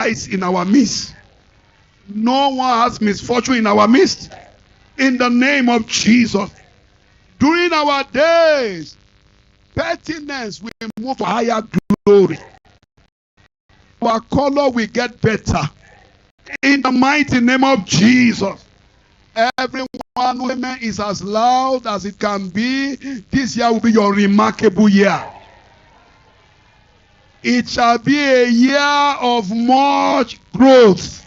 rise in our midst. No one has misfortune in our midst. In the name of Jesus. During our days, pertinence will move to higher glory. Our color will get better. In the mighty name of Jesus. Everyone woman is as loud as it can be. This year will be your remarkable year. It shall be a year of much growth.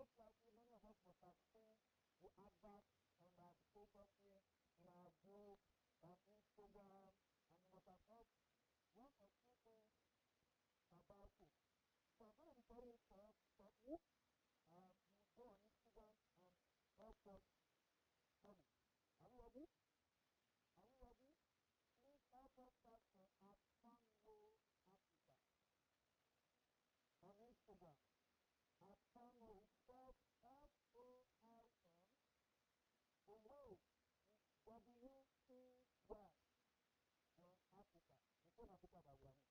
looks like many of us must have seen the advert on our paper here, in our group, on Instagram, and you must have heard one or two things about it. So I'm going to be telling you shortly. You go on Instagram and help us study. Are you ready? Are you ready? Please help us start at Sunroll Africa on Instagram. At Sunroll, spelled F-O-L-M, the road is W-C-Y on Africa. The same Africa that we are in.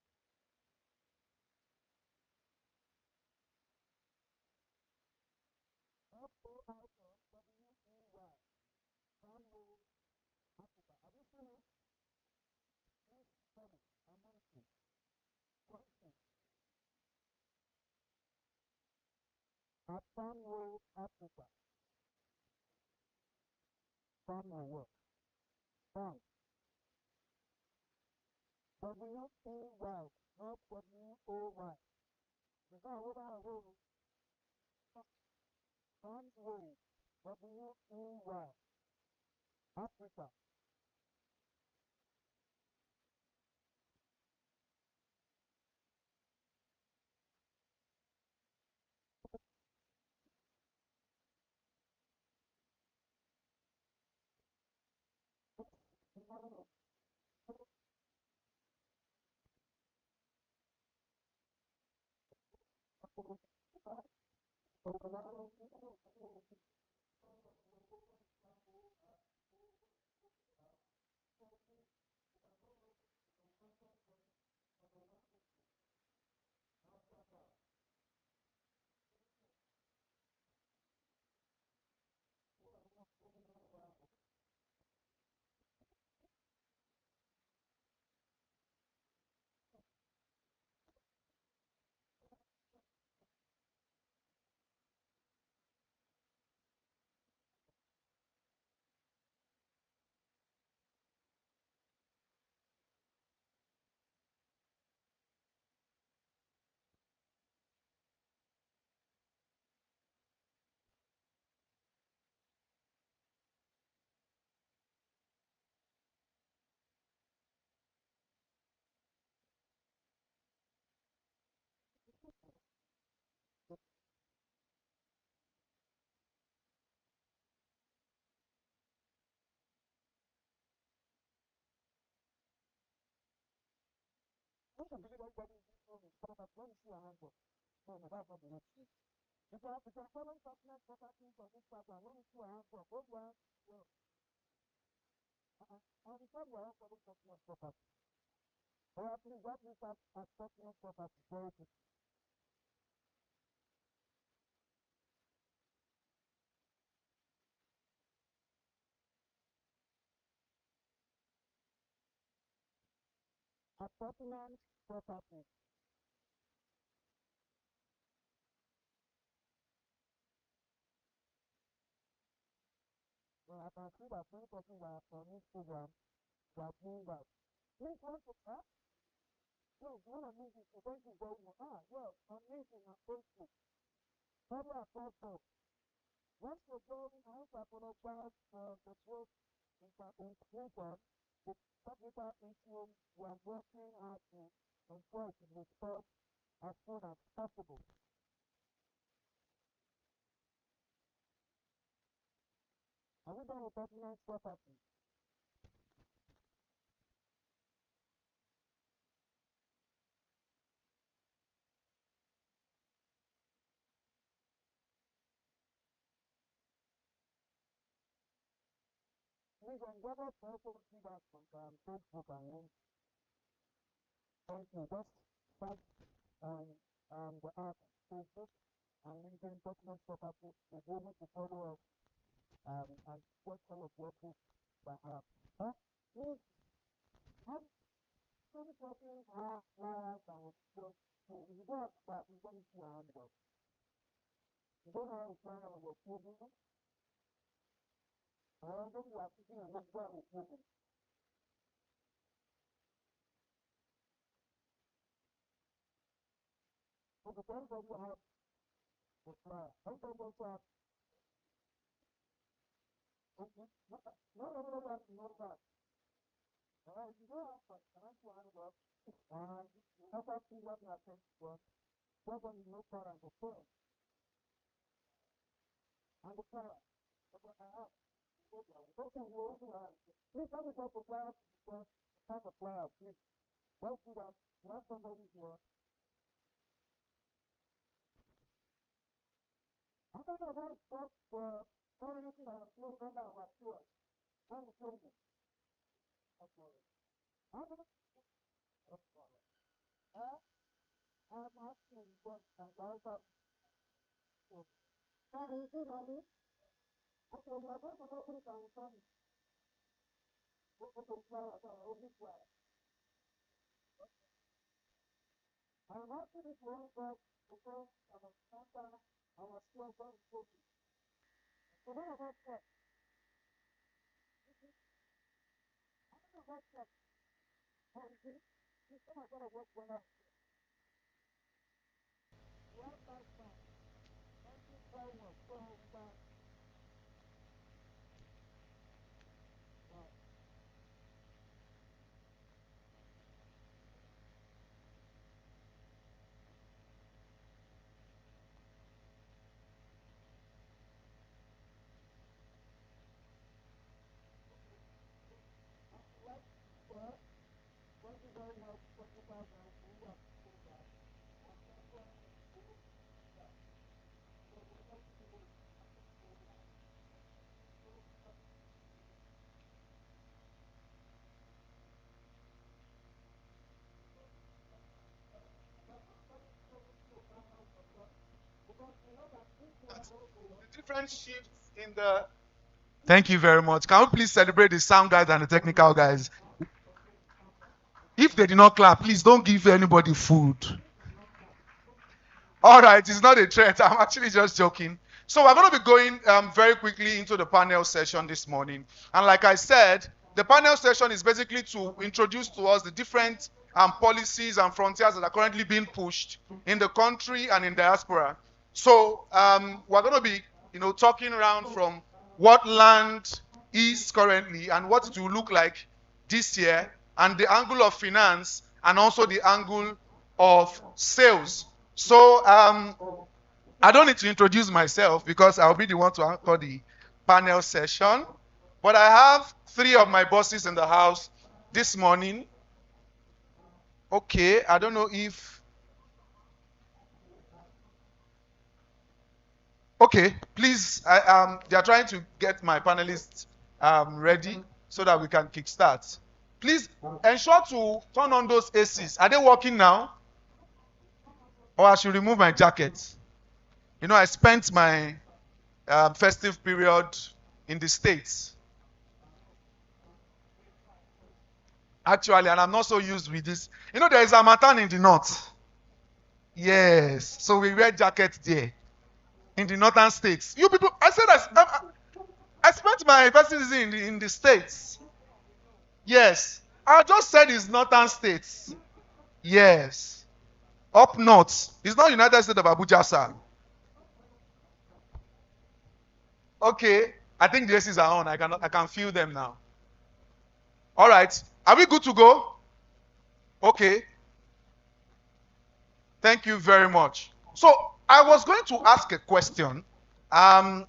F-O-L-M, W-E-Y, Sunroll Africa. Have you seen it? Please study. Amazing. Question. At Sunroll Africa. Sunroll what? Sun. W-E-Y, not W-O-Y. Because what I will Sunroll, W-E-Y, Africa. I believe everybody in this room is perfect. Let me see your hand up. No, that's not the next thing. If you're following Pertinence properties on Instagram, let me see your hand up. Hold your hand. Well, I'll be telling you how to follow Pertinence properties. Please let me start at Pertinence properties. Very quick. At Pertinence properties. Well, I can see that many people were on Instagram were doing that. Please want to chat? Yes, one of these is going to go on. Yes, on LinkedIn and Facebook. Maybe at Facebook. Once you're going, I hope I apologize for the truth inclusion, the technical issues we are working hard to ensure to be solved as soon as possible. Are we done with Pertinence property? Please endeavor to also see that on Facebook and LinkedIn. Thank you. Just type the app Facebook and LinkedIn Pertinence property to be able to follow up and what kind of work by app. Please have some talking live and so you don't but we don't see our handout. You don't have a plan on your TV, or don't you have to see what God is moving. So the things that you have the flag. I'm going to go no, that. You know, I'm trying to work. That's actually what I think was. What when you look at the first, and the flag. Okay, well, this other type of flag, type of flag, let's do that. Let somebody here. I don't know how to stop for anything I was doing right now, like this. I'm the children. Okay. I'm going to have my students work and guys up. How do you do that? Okay, well, I'm going to go put it on the phone. We'll put the flag on this way. I'm not going to go back because I'm a sponsor. I'm a still very cookie. So what about that? I don't know what's that. How is it? You're going to work when I Different shifts in the. Thank you very much. Can we please celebrate the sound guys and the technical guys? If they did not clap, please don't give anybody food. All right, it's not a threat. I'm actually just joking. So we're going to be going very quickly into the panel session this morning. And like I said, the panel session is basically to introduce to us the different policies and frontiers that are currently being pushed in the country and in diaspora. So we're going to be, talking around from what land is currently and what it will look like this year, and the angle of finance and also the angle of sales. So I don't need to introduce myself because I'll be the one to anchor the panel session. But I have three of my bosses in the house this morning. Okay, I don't know if... Okay, please, they are trying to get my panelists ready so that we can kickstart. Please ensure to turn on those ACs. Are they working now? Or I should remove my jacket? I spent my festive period in the States. Actually, and I'm not so used with this. There is a Harmattan in the north. Yes. So we wear jackets there. In the northern states. You people, I said I spent my festive season in the States. Yes. I just said it's northern states. Yes. Up north. It's not United States of Abuja, sir. Okay. I think the ACs are on. I can feel them now. All right. Are we good to go? Okay. Thank you very much. So I was going to ask a question. And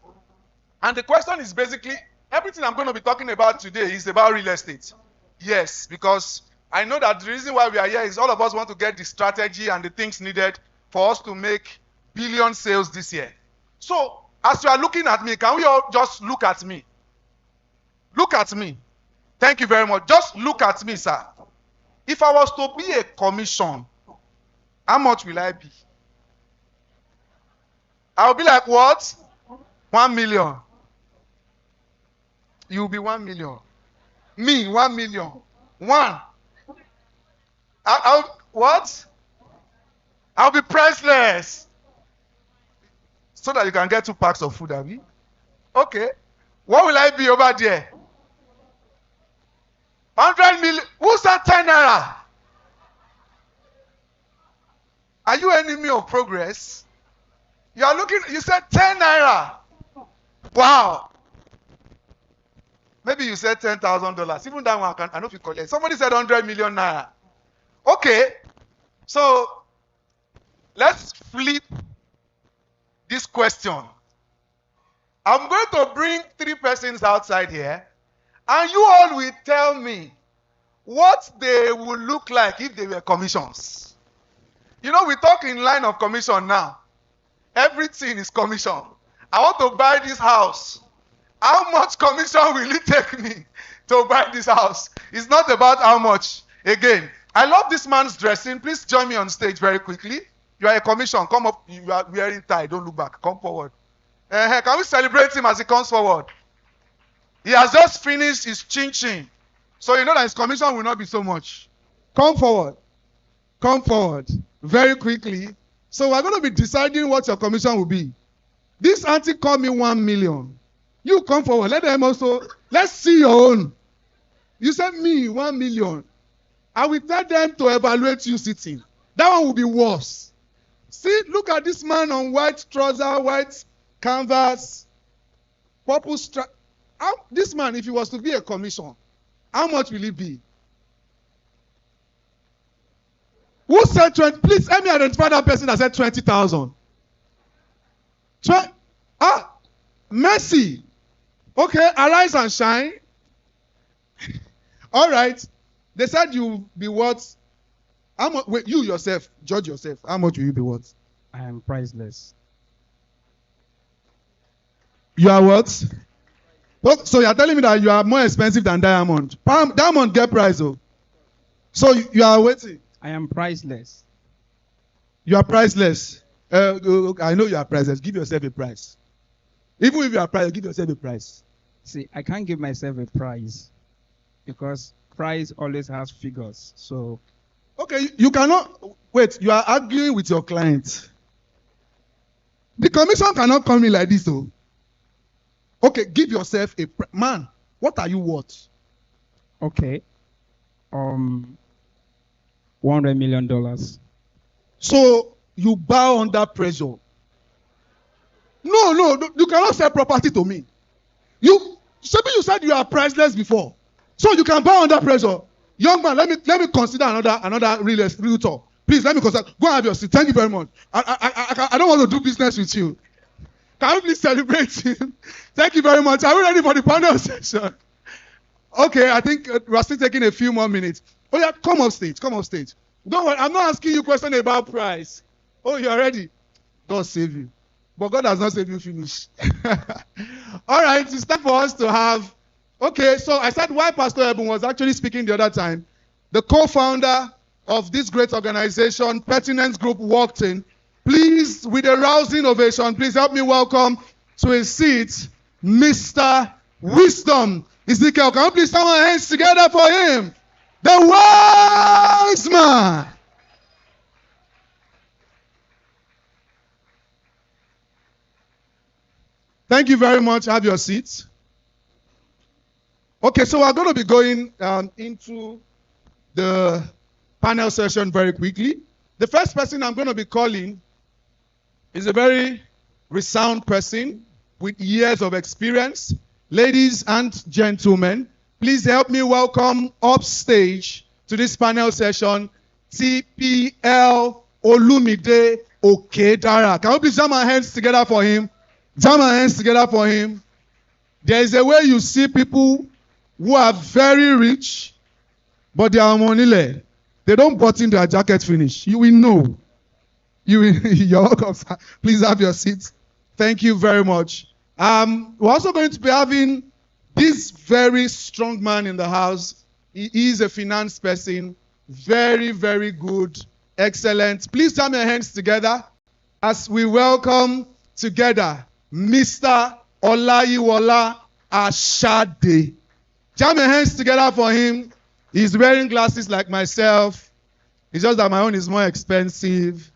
the question is basically, everything I'm going to be talking about today is about real estate. Yes, because I know that the reason why we are here is all of us want to get the strategy and the things needed for us to make billion sales this year. So as you are looking at me, can we all just look at me? Look at me. Thank you very much. Just look at me, sir. If I was to be a commission, how much will I be? I'll be like what? 1 million. You'll be 1 million. Me, 1 million. One. What? I'll be priceless. So that you can get 2 packs of food, Abby. Okay. What will I be over there? 100 million. Who's that 10 naira? Are you enemy of progress? You are looking, you said 10 naira. Wow. Maybe you said $10,000. Even that one, I know if you collect. Somebody said 100 million naira. Okay. So let's flip this question. I'm going to bring 3 persons outside here, and you all will tell me what they would look like if they were commissions. You know, we talk in line of commission now. Everything is commission. I want to buy this house. How much commission will it take me to buy this house? It's not about how much. Again, I love this man's dressing. Please join me on stage very quickly. You are a commission. Come up. You are wearing tie. Don't look back. Come forward. Can we celebrate him as he comes forward? He has just finished his chin-chin. So you know that his commission will not be so much. Come forward. Come forward. Very quickly. So we're going to be deciding what your commission will be. This auntie called me 1 million. You come forward. Let them also. Let's see your own. You said me 1 million. I will tell them to evaluate you sitting. That one will be worse. See, look at this man on white trouser, white canvas, purple strap. This man, if he was to be a commission, how much will it be? Who said 20? Please let me identify that person that said 20,000. Mercy. Okay, arise and shine. All right. They said you'll be worth. How much? Wait, you yourself, judge yourself. How much will you be worth? I am priceless. You are what? So you are telling me that you are more expensive than diamond. Diamond get price, oh. So you are waiting. I am priceless. You are priceless. I know you are priceless. Give yourself a price. Even if you are priceless, give yourself a price. See, I can't give myself a price because price always has figures. So, okay, you cannot wait. You are arguing with your client. The commission cannot come in like this, though. Okay, give yourself a man. What are you worth? Okay, $100 million. So you bow under pressure. No, you cannot sell property to me. You said you are priceless before, so you can bow under pressure. Young man, let me consider another realtor. Please let me consider. Go and have your seat. Thank you very much. I don't want to do business with you. Can we please celebrate him? Thank you very much. Are we ready for the panel session? Okay, I think we're still taking a few more minutes. Oh yeah, come off stage. Come off stage. Don't worry, I'm not asking you questions about price. Oh, you're ready. God save you. But God has not saved you finish. All right, it's time for us to have. Okay, so I said why Pastor Ebun was actually speaking the other time. The co-founder of this great organization, Pertinence Group, walked in. Please, with a rousing ovation, please help me welcome to his seat, Mr. Wisdom. Ezekiel, can you please put our hands together for him? The wise man. Thank you very much. Have your seats. Okay, so we're going to be going into the panel session very quickly. The first person I'm going to be calling is a very resound person with years of experience. Ladies and gentlemen, please help me welcome upstage to this panel session, TPL Olumide Okedara. Can we please jam our hands together for him? Jam our hands together for him. There is a way you see people who are very rich, but they are money-led. They don't button their jacket finish. You will know. You're welcome, sir. Please have your seat. Thank you very much. We're also going to be having this very strong man in the house. He is a finance person. Very, very good. Excellent. Please jam your hands together as we welcome together Mr. Olayiwola Ashade. Jam your hands together for him. He's wearing glasses like myself. It's just that my own is more expensive.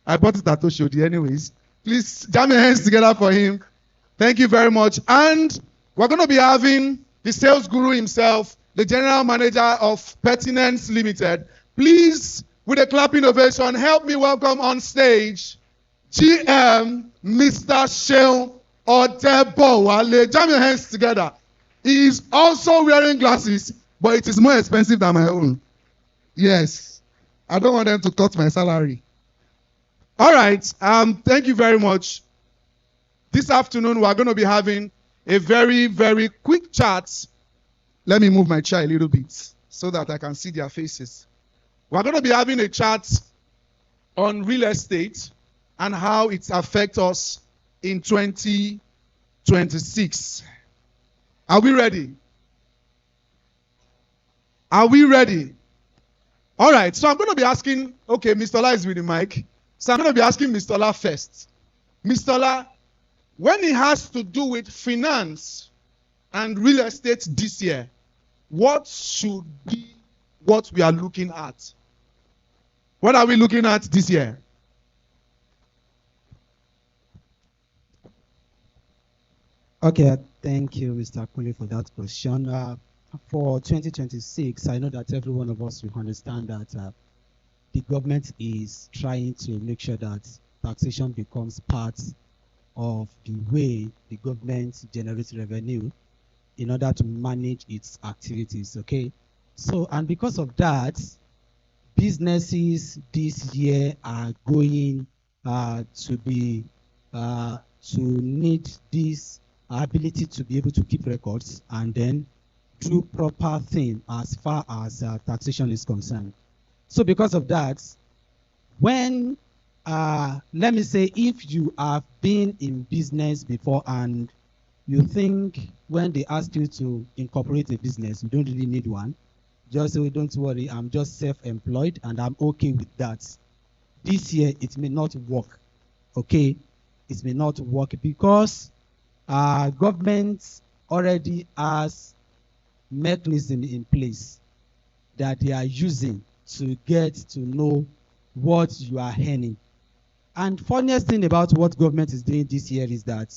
I bought it at Oshodi anyways. Please jam your hands together for him. Thank you very much. And we're going to be having the sales guru himself, the general manager of Pertinence Limited. Please, with a clapping ovation, help me welcome on stage GM Mr. Sheil Odebowale. Jam your hands together. He is also wearing glasses, but it is more expensive than my own. Yes. I don't want them to cut my salary. All right. Thank you very much. This afternoon, we are going to be having a very, very quick chat. Let me move my chair a little bit so that I can see their faces. We are going to be having a chat on real estate and how it affects us in 2026. Are we ready? Are we ready? All right. So I'm going to be asking, okay, Mr. La is with the mic. So I'm going to be asking Mr. La first. Mr. La, when it has to do with finance and real estate this year, what should be what we are looking at? What are we looking at this year? Okay, thank you, Mr. Kunle, for that question. For 2026, I know that every one of us will understand that the government is trying to make sure that taxation becomes part of the way the government generates revenue in order to manage its activities, okay? So, and because of that, businesses this year are going to need this ability to be able to keep records and then do proper thing as far as taxation is concerned. So because of that, when let me say, if you have been in business before and you think when they ask you to incorporate a business, you don't really need one, just say, don't worry, I'm just self-employed and I'm okay with that. This year, it may not work, okay? It may not work because government already has mechanism in place that they are using to get to know what you are earning. And funniest thing about what government is doing this year is that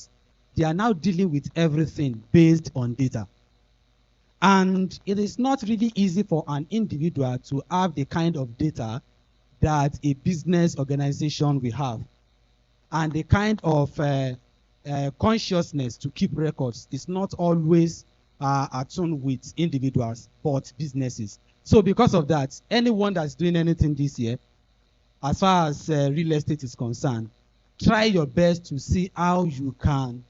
they are now dealing with everything based on data. And it is not really easy for an individual to have the kind of data that a business organization will have. And the kind of consciousness to keep records is not always attuned with individuals, but businesses. So because of that, anyone that's doing anything this year, as far as real estate is concerned, try your best to see how you can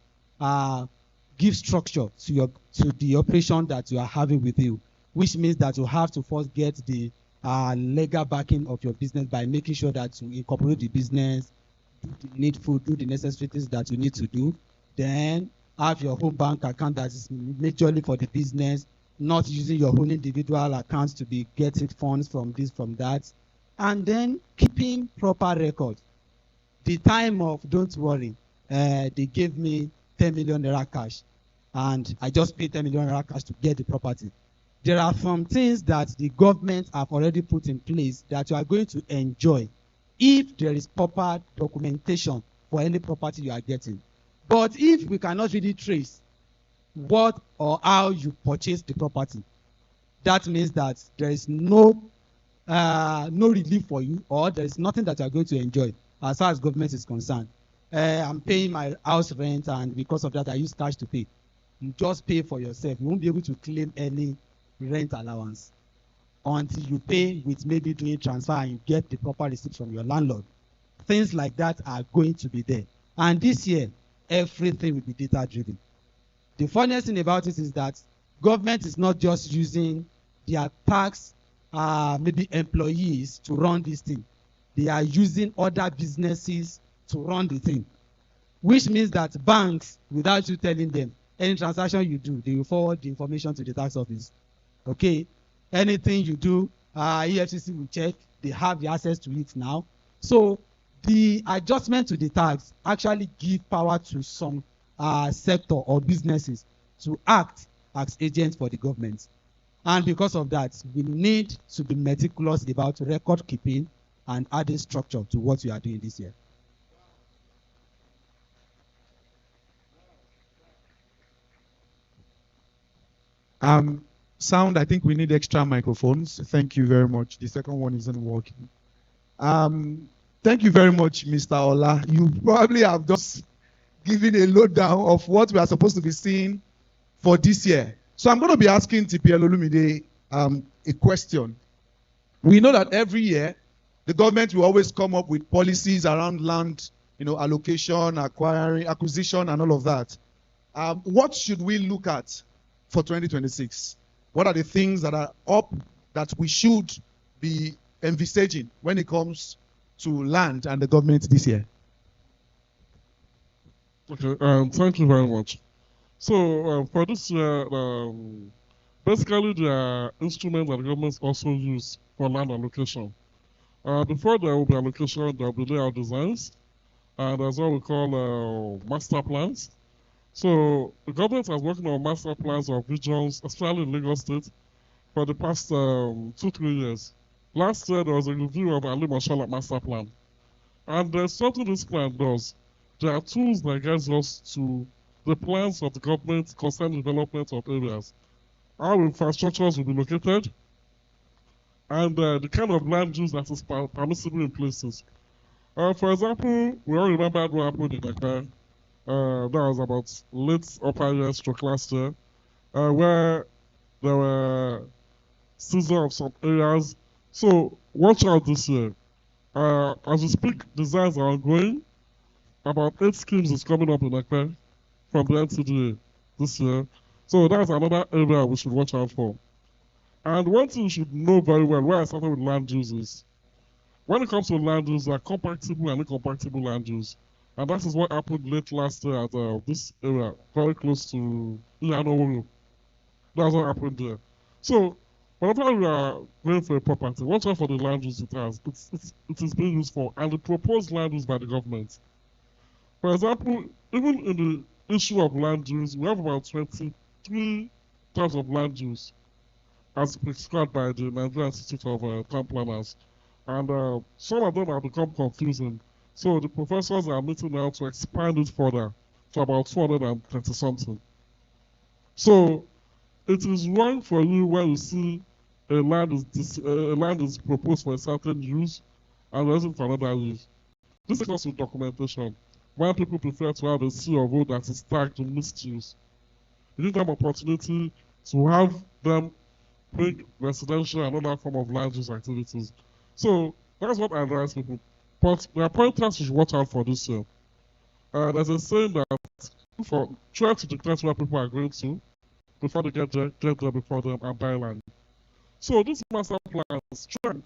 give structure to the operation that you are having with you, which means that you have to first get the legal backing of your business by making sure that you incorporate the business, do the needful, do the necessary things that you need to do, then have your home bank account that is majorly for the business, not using your own individual accounts to be getting funds from this, from that, and then keeping proper record. The time of, don't worry, they gave me 10 million naira cash and I just paid 10 million naira cash to get the property. There are some things that the government have already put in place that you are going to enjoy if there is proper documentation for any property you are getting. But if we cannot really trace what or how you purchased the property, that means that there is no relief for you, or there is nothing that you are going to enjoy as far as government is concerned. I'm paying my house rent, and because of that, I use cash to pay. You just pay for yourself. You won't be able to claim any rent allowance until you pay with maybe doing transfer and you get the proper receipt from your landlord. Things like that are going to be there. And this year, everything will be data driven. The funniest thing about it is that government is not just using their tax, maybe employees to run this thing. They are using other businesses to run the thing, which means that banks, without you telling them, any transaction you do, they will forward the information to the tax office. Okay? Anything you do, EFCC will check. They have the access to it now. So the adjustment to the tax actually give power to some sector or businesses to act as agents for the government. And because of that, we need to be meticulous about record keeping and adding structure to what we are doing this year. Sound, I think we need extra microphones. Thank you very much. The second one isn't working. Thank you very much, Mr. Ola. You probably have just given a lowdown of what we are supposed to be seeing for this year. So I'm going to be asking TPL Olumide a question. We know that every year the government will always come up with policies around land, allocation, acquisition, and all of that. What should we look at for 2026? What are the things that are up that we should be envisaging when it comes to land and the government this year? Okay, thank you very much. So for this year, basically there are instruments that the governments also use for land allocation. Before there will be allocation, there will be layout designs, and there's what we call master plans. So the government has working on master plans of regions, especially in Lagos State, for the past 2-3 years. Last year there was a review of Ali Mashallah master plan, and there's something this plan does. There are tools that guide us to the plans of the government concerning development of areas, how infrastructures will be located, and the kind of land use that is permissible in places. For example, we all remember what happened in Accra. That was about late upper year stroke last year, where there were seizure of some areas. So watch out this year. As we speak, designs are ongoing. About 8 schemes is coming up in Accra from the NCDA this year. So that's another area we should watch out for. And one thing you should know very well, where I started with land use is, when it comes to land use, there are compatible and incompatible land use. And that is what happened late last year at this area, very close to Iyanoworo. That's what happened there. So, whenever we are going for a property, watch out for the land use it has. It is being used for, and the proposed land use by the government. For example, even in the issue of land use, we have about 23 types of land use as prescribed by the Nigerian Institute of Town Planners. And some of them have become confusing. So the professors are meeting now to expand it further to about 230 something. So it is wrong for you when you see a land is proposed for a certain use and resident for another use. This is also documentation. Why people prefer to have a C of O that is tagged to misuse. You give them opportunity to have them bring residential and other form of land use activities. So that's what I advise people. But there are pointers you should watch out for this year. There's a saying that try to detect where people are going to before they get there before them and buy land. So these master plans, try to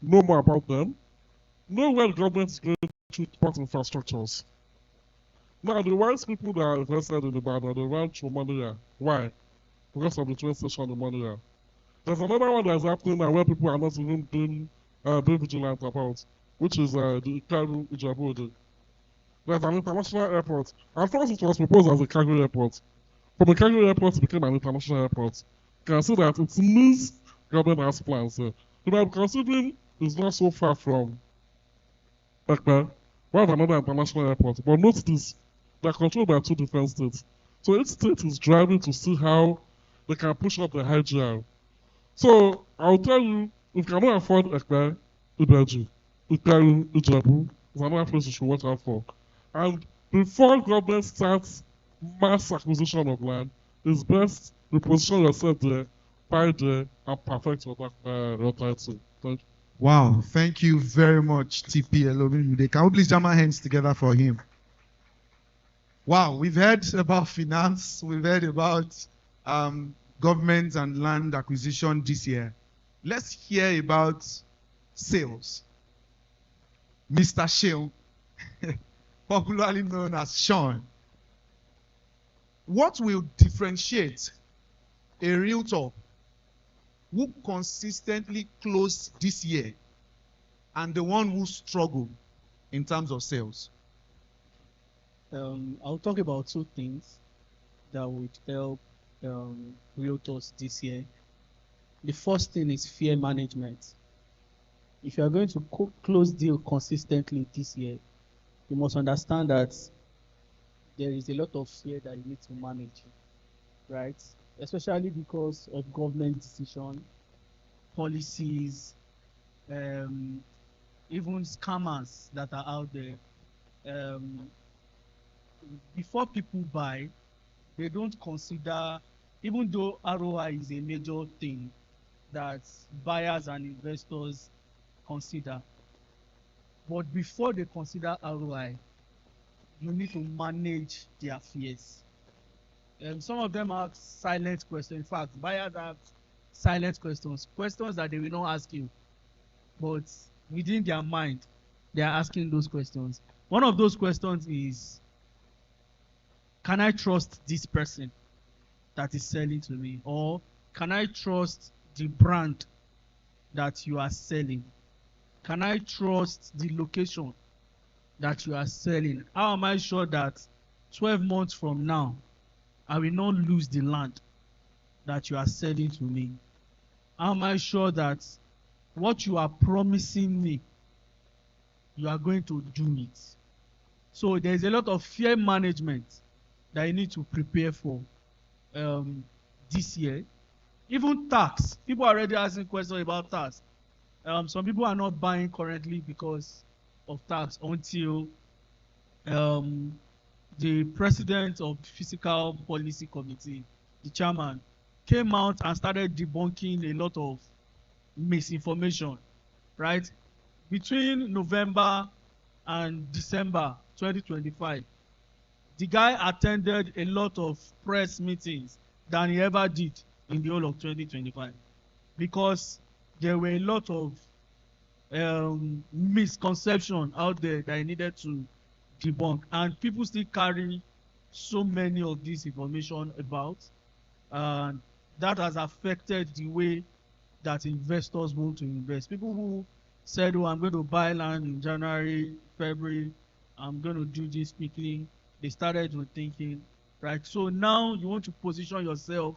know more about them. Know where the government is going to support infrastructures. Now, the wise people that are invested in Ibadan, they run through Monia. Why? Because of the train station in Monia. There's another one that's happening now where people are not even being vigilant about, which is the Ikaru Ijabu. There's an international airport. At first, it was proposed as a cargo airport. From a cargo airport, it became an international airport. You can see that it means government has plans. You might be considering it's not so far from Ekpe. We have another international airport. But note this, they're controlled by 2 different states. So each state is driving to see how they can push up the high GR. So I'll tell you, if you cannot afford Ekpe, Ibeji, Ikaru, Ijebu, is another place you should watch out for. And before government starts mass acquisition of land, it's best reposition yourself there, buy there, and perfect your title. Thank you. Wow, thank you very much, TP Olumide. Can we please jam our hands together for him? Wow, we've heard about finance, we've heard about government and land acquisition this year. Let's hear about sales. Mr. Shale, popularly known as Sean. What will differentiate a realtor who consistently closed this year and the one who struggled in terms of sales? I'll talk about 2 things that would help realtors this year. The first thing is fear management. If you are going to close deal consistently this year, you must understand that there is a lot of fear that you need to manage, right? Especially because of government decision, policies, a even scammers that are out there. Um, Before people buy, they don't consider, even though ROI is a major thing that buyers and investors consider, but before they consider ROI, you need to manage their fears. Some of them have silent questions. In fact, buyers have silent questions, questions that they will not ask you, but within their mind, they are asking those questions. One of those questions is, can I trust this person that is selling to me? Or can I trust the brand that you are selling? Can I trust the location that you are selling? How am I sure that 12 months from now, I will not lose the land that you are selling to me? How am I sure that what you are promising me, you are going to do it? So there's a lot of fear management that you need to prepare for this year. Even tax. People are already asking questions about tax. Some people are not buying currently because of tax until the president of Fiscal Policy Committee, the chairman, came out and started debunking a lot of misinformation, right? Between November and December 2025, the guy attended a lot of press meetings than he ever did in the whole of 2025, because there were a lot of misconception out there that he needed to debunk, and people still carry so many of this information about, and that has affected the way that investors want to invest. People who said, oh, I'm going to buy land in January, February, I'm going to do this quickly, they started rethinking, right? So now you want to position yourself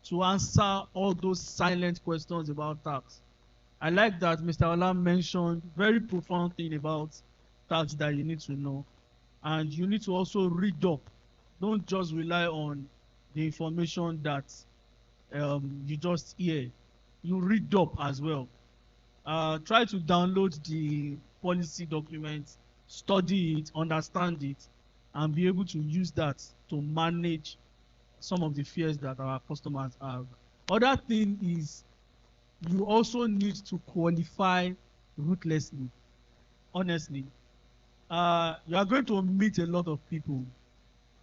to answer all those silent questions about tax. I like that Mr. Ola mentioned very profound thing about tax that you need to know. And you need to also read up. Don't just rely on the information that you just hear. You read up as well. Try to download the policy documents, study it, understand it, and be able to use that to manage some of the fears that our customers have. Other thing is, you also need to qualify ruthlessly. Honestly, you are going to meet a lot of people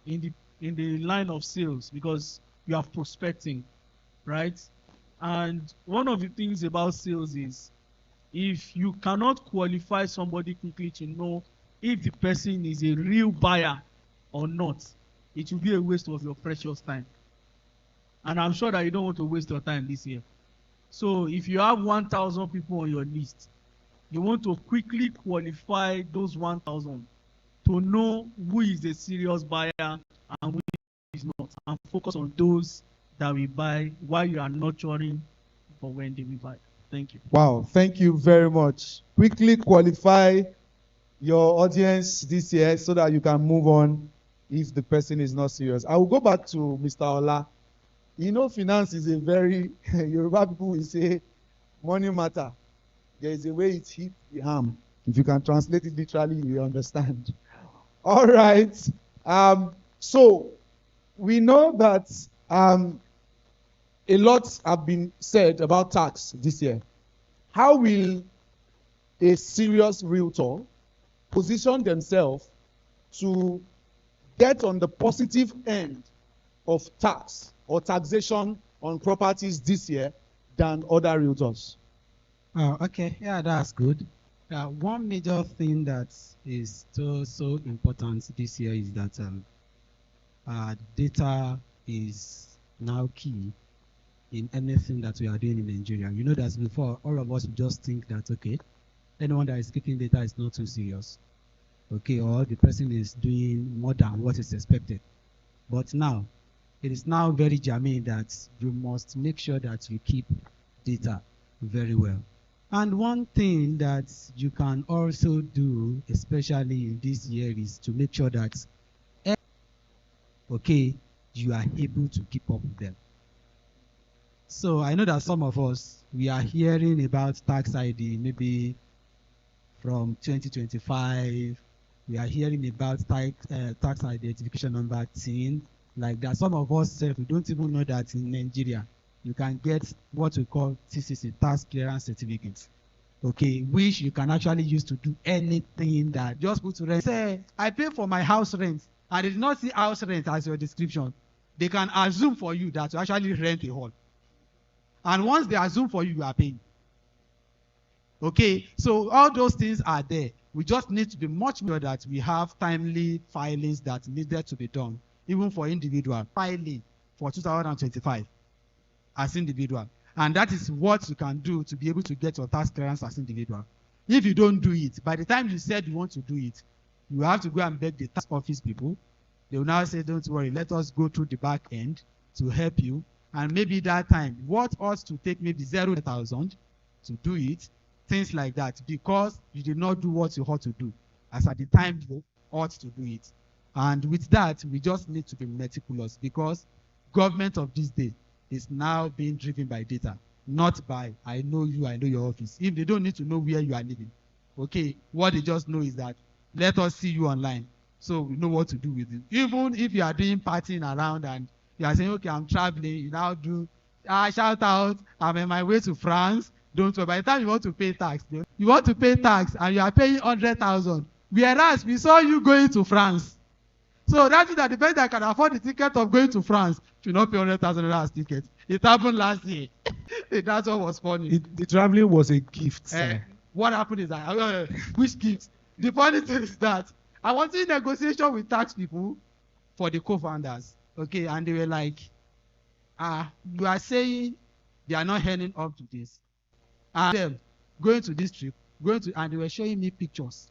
in the line of sales because you are prospecting, right? And one of the things about sales is, if you cannot qualify somebody quickly to know if the person is a real buyer or not, it will be a waste of your precious time. And I'm sure that you don't want to waste your time this year. So if you have 1,000 people on your list, you want to quickly qualify those 1,000 to know who is a serious buyer and who is not, and focus on those that will buy while you are nurturing for when they will buy. Thank you. Wow, thank you very much. Quickly qualify your audience this year so that you can move on if the person is not serious. I will go back to Mr. Ola. You know, finance is a very, Yoruba people will say, money matter. There is a way it hits the arm. If you can translate it literally, you understand. All right. So we know that a lot have been said about tax this year. How will a serious realtor position themselves to get on the positive end of tax or taxation on properties this year than other realtors? Okay, yeah, that's good. One major thing that is so important this year is that data is now key in anything that we are doing in Nigeria. You know that before, all of us just think that, okay, anyone that is keeping data is not too serious, okay, or the person is doing more than what is expected. But now, it is now very germane that you must make sure that you keep data very well. And one thing that you can also do, especially in this year, is to make sure that, okay, you are able to keep up with them. So I know that some of us, we are hearing about tax ID maybe from 2025. We are hearing about tax identification number 10, like that. Some of us, we don't even know that in Nigeria, you can get what we call TCC, tax clearance certificate, okay, which you can actually use to do anything that just put to rent. Say, I pay for my house rent, and they did not see house rent as your description. They can assume for you that you actually rent a hall. And once they assume for you, you are paying. Okay, so all those things are there. We just need to be much more that we have timely filings that needed to be done, even for individual filing for 2025 as individual. And that is what you can do to be able to get your tax clearance as individual. If you don't do it, by the time you said you want to do it, you have to go and beg the tax office people. They will now say, don't worry, let us go through the back end to help you. And maybe that time, what ought to take maybe 0,000 to do it, things like that, because you did not do what you ought to do as at the time you ought to do it. And with that, we just need to be meticulous, because government of this day is now being driven by data, not by I know you, I know your office. If they don't need to know where you are living, okay, what they just know is that let us see you online, so we know what to do with you. Even if you are doing partying around and you are saying, okay, I'm traveling, you now do shout out, I'm on my way to France. Don't worry. By the time you want to pay tax, and you are paying 100,000, whereas we saw you going to France. So that is that the person that can afford the ticket of going to France should not pay 100,000 as ticket. It happened last year. That's what was funny. The traveling was a gift. What happened is that which gift? The funny thing is that I was in negotiation with tax people for the co-founders. Okay, and they were like, you are saying they are not earning up to this. And them going to this trip, and they were showing me pictures.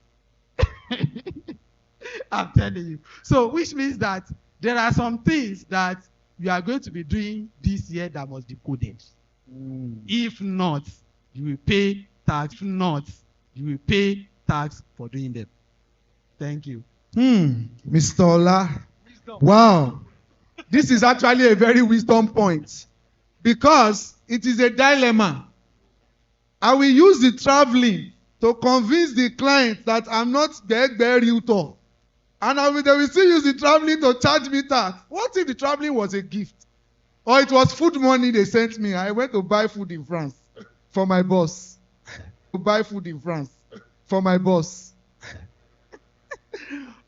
I'm telling you. So, which means that there are some things that you are going to be doing this year that must be coded. If not, you will pay tax. If not, you will pay tax for doing them. Thank you. Mr. Ola. Wow. This is actually a very wisdom point, because it is a dilemma. I will use the traveling to convince the client that I'm not the realtor. And they will still use the traveling to charge me tax. What if the traveling was a gift? Or it was food money they sent me? I went to buy food in France for my boss.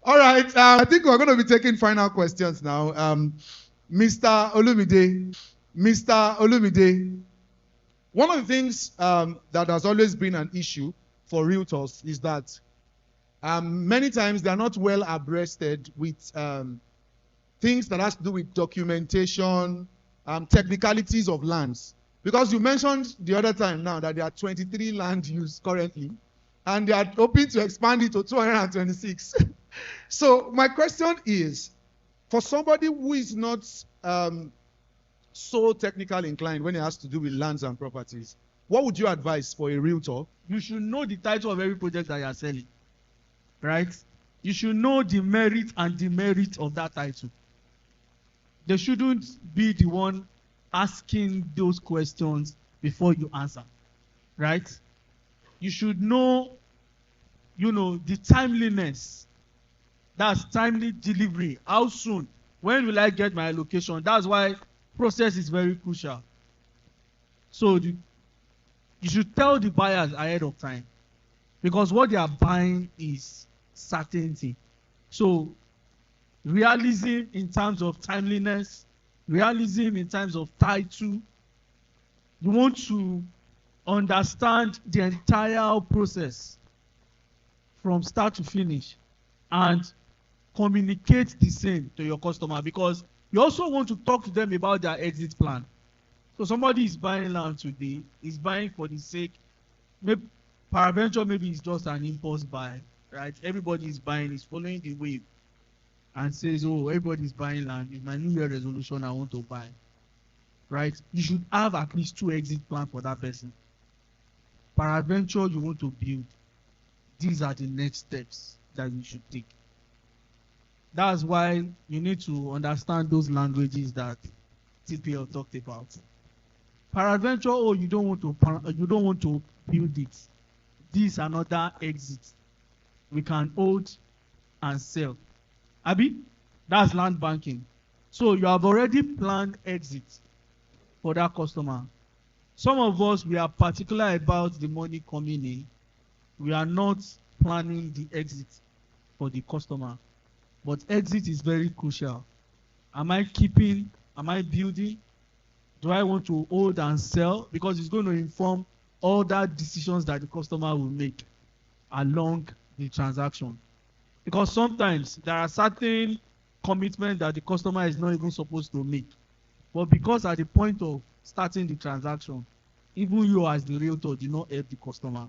All right. I think we're going to be taking final questions now. Mr. Olumide. One of the things that has always been an issue for realtors is that many times they are not well abreasted with things that has to do with documentation, technicalities of lands. Because you mentioned the other time now that there are 23 land use currently, and they are hoping to expand it to 226. So my question is, for somebody who is not so technical inclined when it has to do with lands and properties, what would you advise for a realtor? You should know the title of every project that you are selling, right? You should know the merit and demerit of that title. They shouldn't be the one asking those questions before you answer, right? You should know, the timeliness. That's timely delivery. How soon? When will I get my allocation? That's why process is very crucial. So you should tell the buyers ahead of time, because what they are buying is certainty. So realism in terms of timeliness, realism in terms of title. You want to understand the entire process from start to finish and communicate the same to your customer, because you also want to talk to them about their exit plan. So somebody is buying land today, is buying for the sake, maybe peradventure, maybe it's just an impulse buy, right? Everybody is buying, is following the wave and says, oh, everybody is buying land. It's my New Year resolution, I want to buy, right? You should have at least 2 exit plans for that person. Peradventure, you want to build. These are the next steps that you should take. That's why you need to understand those languages that TPL talked about. Peradventure, oh, you don't want to build it. this another exit we can hold and sell. Abi, that's land banking. So you have already planned exit for that customer. Some of us, we are particular about the money coming in. We are not planning the exit for the customer. But exit is very crucial. Am I keeping? Am I building? Do I want to hold and sell? Because it's going to inform all that decisions that the customer will make along the transaction. Because sometimes there are certain commitments that the customer is not even supposed to make. But because at the point of starting the transaction, even you as the realtor did not help the customer.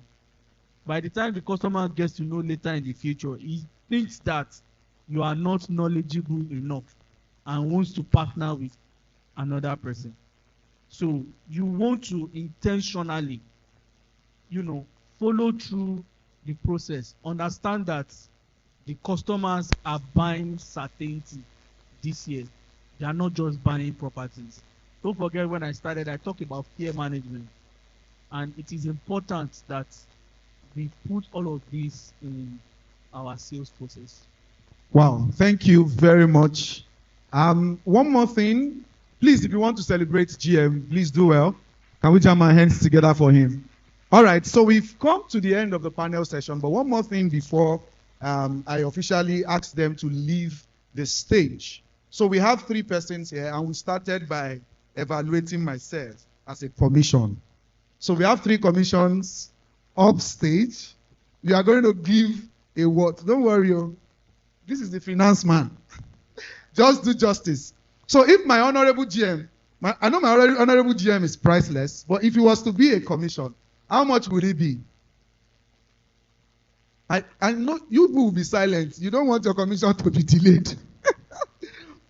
By the time the customer gets to know later in the future, he thinks that you are not knowledgeable enough and wants to partner with another person. So you want to intentionally, follow through the process. Understand that the customers are buying certainty this year. They are not just buying properties. Don't forget when I started, I talked about fear management. And it is important that we put all of this in our sales process. Wow, thank you very much. One more thing. Please, if you want to celebrate GM, please do well. Can we jam our hands together for him? All right, so we've come to the end of the panel session, but one more thing before I officially ask them to leave the stage. So we have 3 persons here, and we started by evaluating myself as a commission. So we have 3 commissions upstage. You are going to give a what? Don't worry, this is the finance man. Just do justice. So if my honorable GM, I know my honorable GM is priceless, but if it was to be a commission, how much would it be? I know you will be silent. You don't want your commission to be delayed.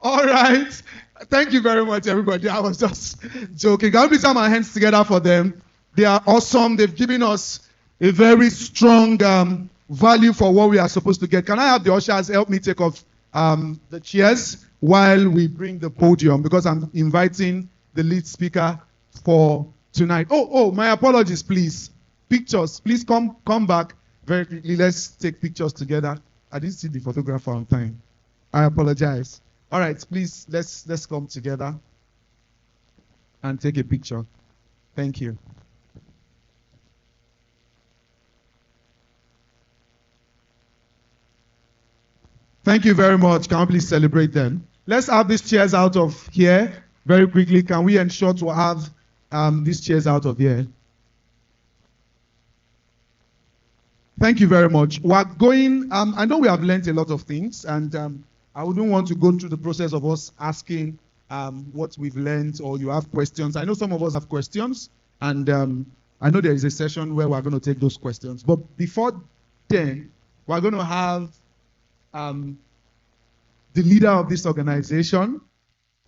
All right. Thank you very much, everybody. I was just joking. Can we please have our hands together for them? They are awesome. They've given us a very strong value for what we are supposed to get. Can I have the ushers help me take off the chairs while we bring the podium, because I'm inviting the lead speaker for tonight. Oh, my apologies, please. Pictures, please come back very quickly. Let's take pictures together. I didn't see the photographer on time. I apologize. All right, please, let's come together and take a picture. Thank you. Thank you very much. Can we please celebrate them? Let's have these chairs out of here very quickly. Can we ensure to have these chairs out of here? Thank you very much. We're going, I know we have learned a lot of things, and I wouldn't want to go through the process of us asking what we've learned, or you have questions. I know some of us have questions, and I know there is a session where we're going to take those questions. But before then, we're going to have the leader of this organization.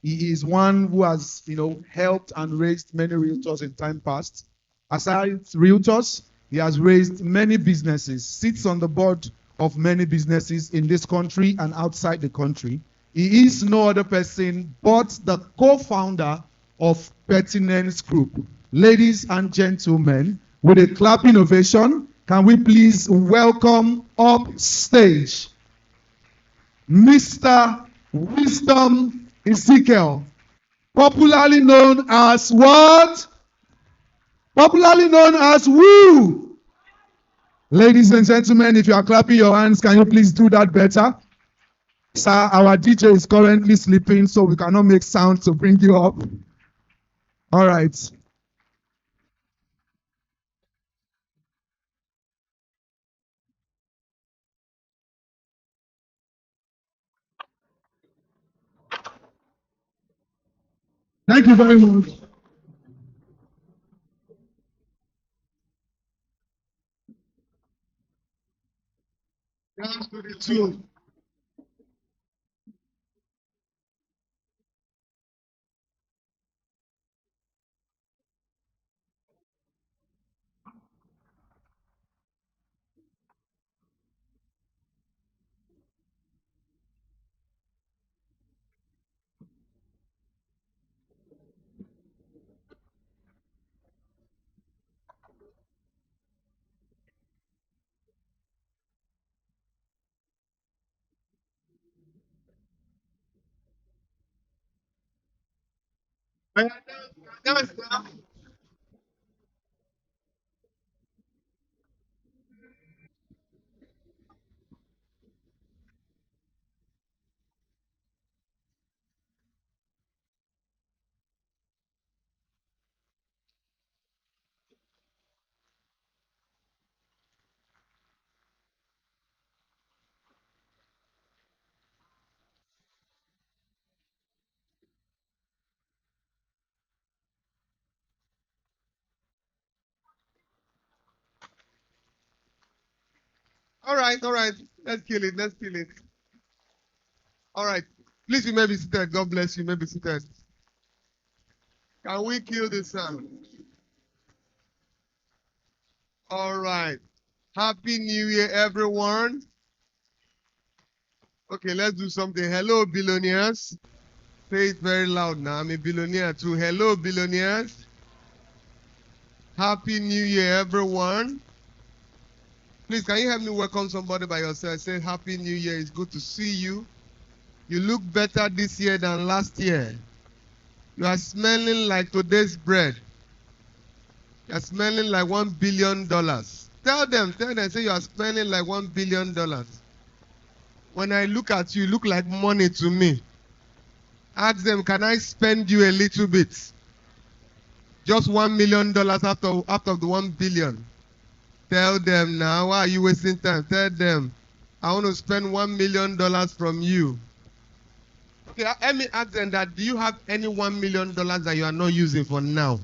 He is one who has, helped and raised many realtors in time past. Aside realtors, he has raised many businesses, sits on the board of many businesses in this country and outside the country. He is no other person but the co-founder of Pertinence Group. Ladies and gentlemen, with a clapping ovation, can we please welcome up stage Mr. Wisdom Ezekiel, popularly known as what? Popularly known as Woo. Ladies and gentlemen, if you are clapping your hands, can you please do that better? Sir, our DJ is currently sleeping, so we cannot make sound to bring you up. All right. Thank you very much. Thanks to the two. All right, all right. Let's kill it. Let's kill it. All right. Please, you may be seated. God bless you. You may be seated. Can we kill this sound? All right. Happy New Year, everyone. Okay, let's do something. Hello, billionaires. Say it very loud now. I'm a billionaire too. Hello, billionaires. Happy New Year, everyone. Please, can you help me welcome somebody by yourself? Say Happy New Year. It's good to see you. You look better this year than last year. You are smelling like today's bread. You are smelling like $1 billion. Tell them, say you are smelling like $1 billion. When I look at you, you look like money to me. Ask them, can I spend you a little bit? Just $1 million out of the 1 billion. Tell them now, why are you wasting time? Tell them, I want to spend $1 million from you. Okay, let me ask them that, do you have any $1 million that you are not using for now?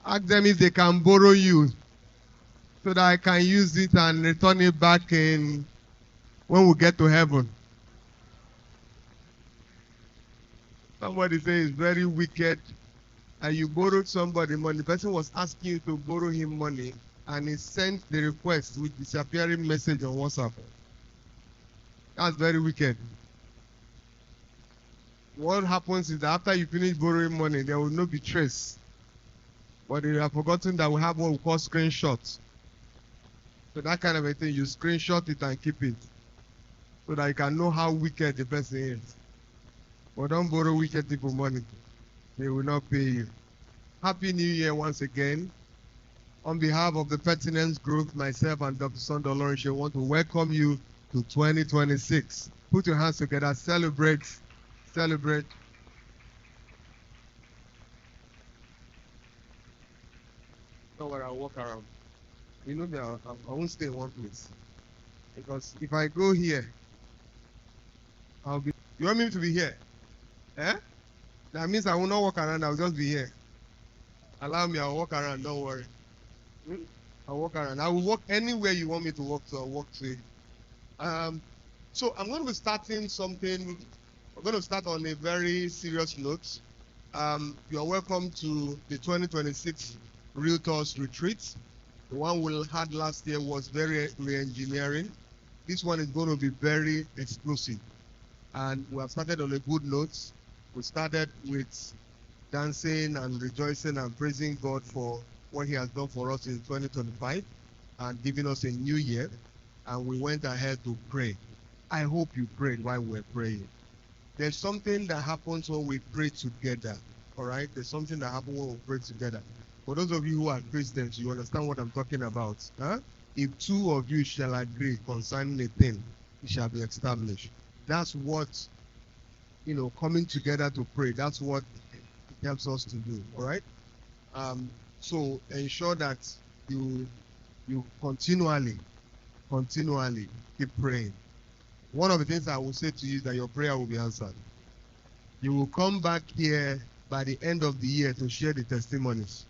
Ask them if they can borrow you so that I can use it and return it back in when we get to heaven. Somebody say it's very wicked and you borrowed somebody money. The person was asking you to borrow him money and he sent the request with disappearing message on WhatsApp. That's very wicked. What happens is that after you finish borrowing money, there will not be trace. But you have forgotten that we have what we call screenshots. So that kind of a thing, you screenshot it and keep it so that you can know how wicked the person is. But don't borrow wicked people money. They will not pay you. Happy New Year once again. On behalf of the Pertinence Group, myself and Dr. Sunday Lawrence, want to welcome you to 2026. Put your hands together, celebrate, celebrate. Don't worry, I'll walk around. You know me, I won't stay in one place. Because if I go here, I'll be. You want me to be here? Eh? That means I will not walk around, I'll just be here. Allow me, I'll walk around, don't worry. I'll walk around. I will walk anywhere you want me to walk to, I'll walk to it. So I'm going to be starting something. We're going to start on a very serious note. You are welcome to the 2026 Realtors Retreat. The one we had last year was very re-engineering. This one is going to be very explosive. And we have started on a good note. We started with dancing and rejoicing and praising God for what He has done for us in 2025 and giving us a new year. And we went ahead to pray. I hope you prayed while we were praying. There's something that happens when we pray together. All right? There's something that happens when we pray together. For those of you who are Christians, you understand what I'm talking about. Huh? If two of you shall agree concerning a thing, it shall be established. That's what, coming together to pray, that's what it helps us to do. All right? So ensure that you continually keep praying. One of the things I will say to you is that your prayer will be answered. You will come back here by the end of the year to share the testimonies.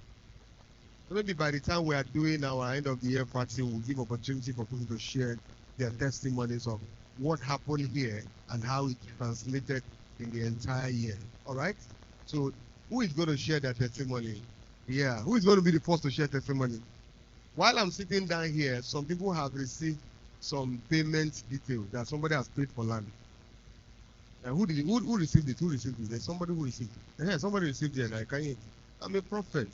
So maybe by the time we are doing our end of the year party, we'll give opportunity for people to share their testimonies of what happened here and how it translated in the entire year. All right? So who is going to share their testimony? Yeah, who is going to be the first to share testimony? While I'm sitting down here, some people have received some payment details that somebody has paid for land. Who received it? Who received it? There's somebody who received it. Yeah, somebody received it. Like, I'm a prophet.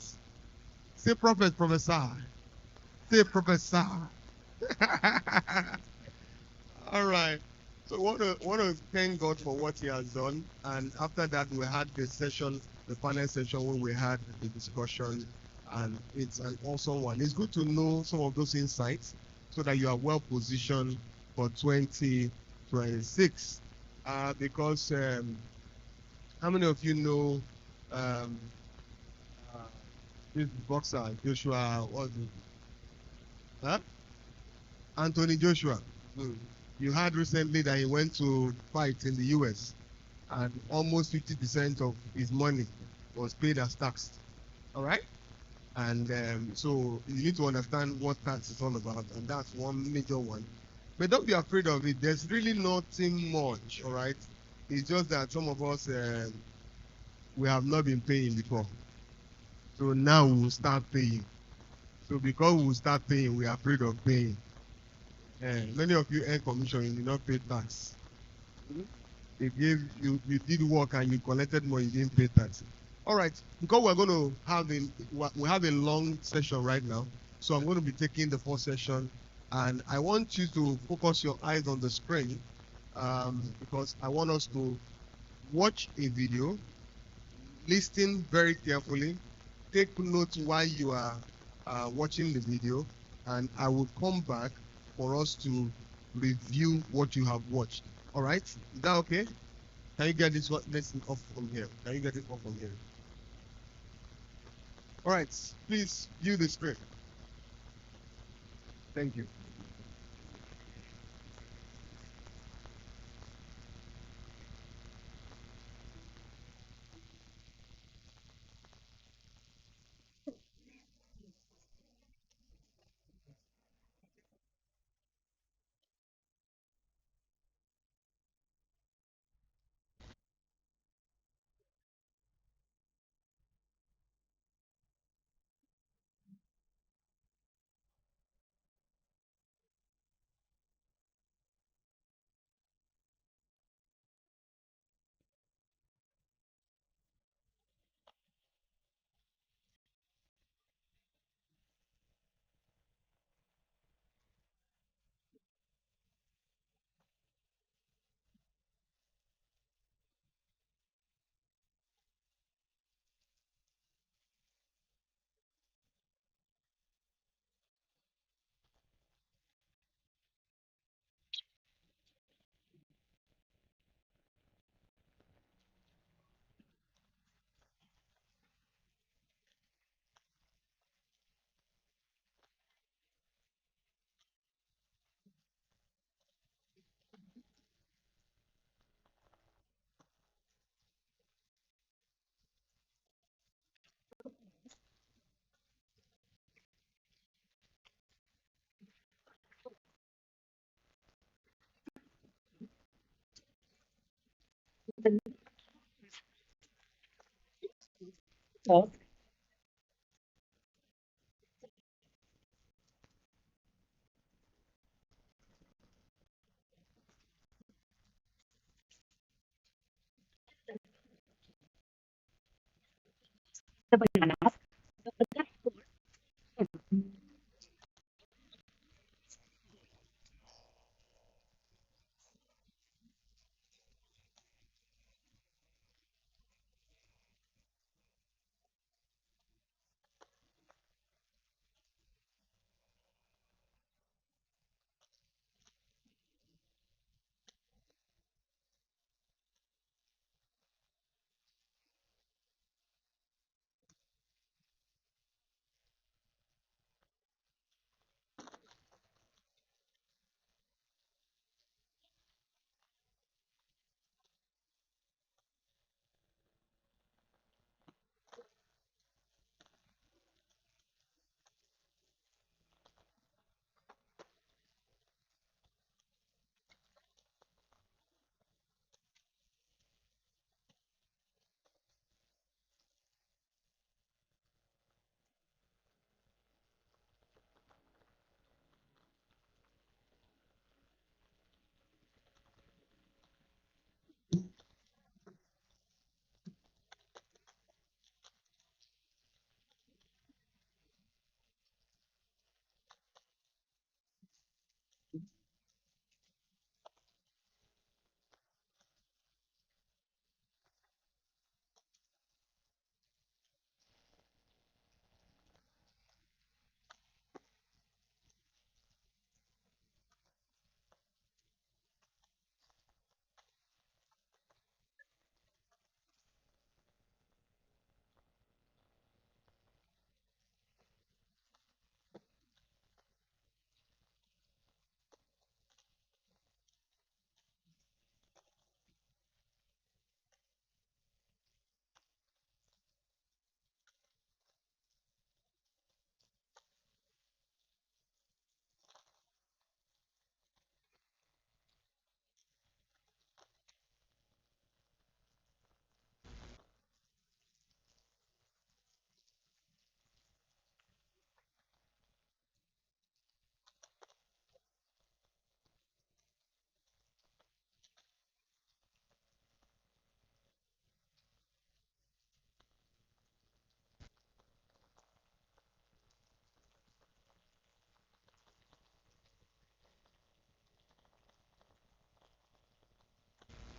Say prophet, professor. Say professor. All right. So want to thank God for what He has done, and after that we had the session, the panel session where we had the discussion, and it's an awesome one. It's good to know some of those insights so that you are well positioned for 2026. Because how many of you know um, uh, this boxer Joshua? What's it? Huh? Anthony Joshua. Mm. You heard recently that he went to fight in the US and almost 50% of his money was paid as tax. All right? And so you need to understand what tax is all about, and that's one major one. But don't be afraid of it. There's really nothing much, all right? It's just that some of us, we have not been paying before. So now we will start paying. So because we will start paying, we are afraid of paying. Many of you earn commission, you did not pay tax. They gave you, you did work and you collected more, you didn't pay tax. All right, because we're going to have we have a long session right now, so I'm going to be taking the first session, and I want you to focus your eyes on the screen, because I want us to watch a video, listen very carefully, take notes while you are watching the video, and I will come back for us to review what you have watched. All right, is that okay? Can you get this lesson off from here? Can you get it off from here? All right, please view the screen. Thank you.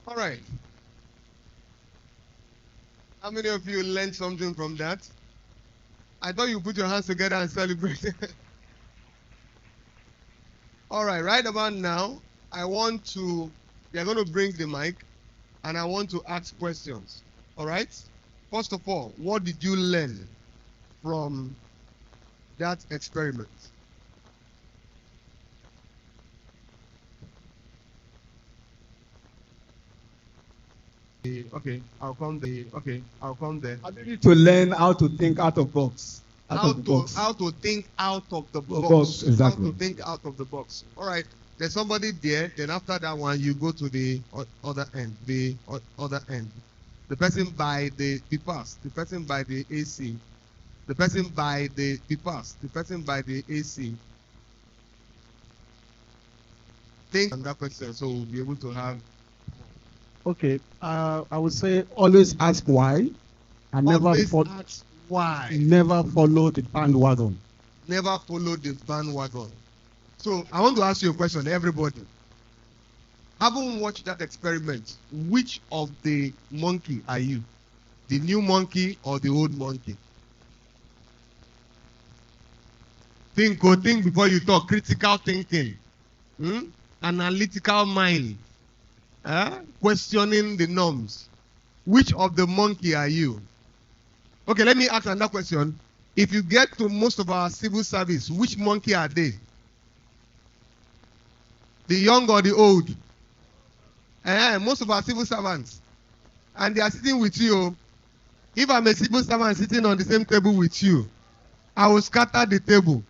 All right. How many of you learned something from that? I thought you put your hands together and celebrate. All right about now, they're going to bring the mic, and I want to ask questions. All right? First of all, what did you learn from that experiment? Okay, I'll come there. Ability to learn how to think out of box. How to think out of the box. Exactly. How to think out of the box. All right. There's somebody there. Then after that one, you go to the other end. The other end. The person by the pass. The person by the AC. The person by the pass. The person by the AC. Think on that question, so we'll be able to have. Okay, I would say always ask why, and Always ask why. never follow the bandwagon. Never follow the bandwagon. So I want to ask you a question, everybody. Having watched that experiment, which of the monkey are you? The new monkey or the old monkey? Think before you talk. Critical thinking. Analytical mind. Questioning the norms. Which of the monkey are you? Okay, let me ask another question. If you get to most of our civil service, which monkey are they? The young or the old? Most of our civil servants. And they are sitting with you. If I'm a civil servant sitting on the same table with you, I will scatter the table.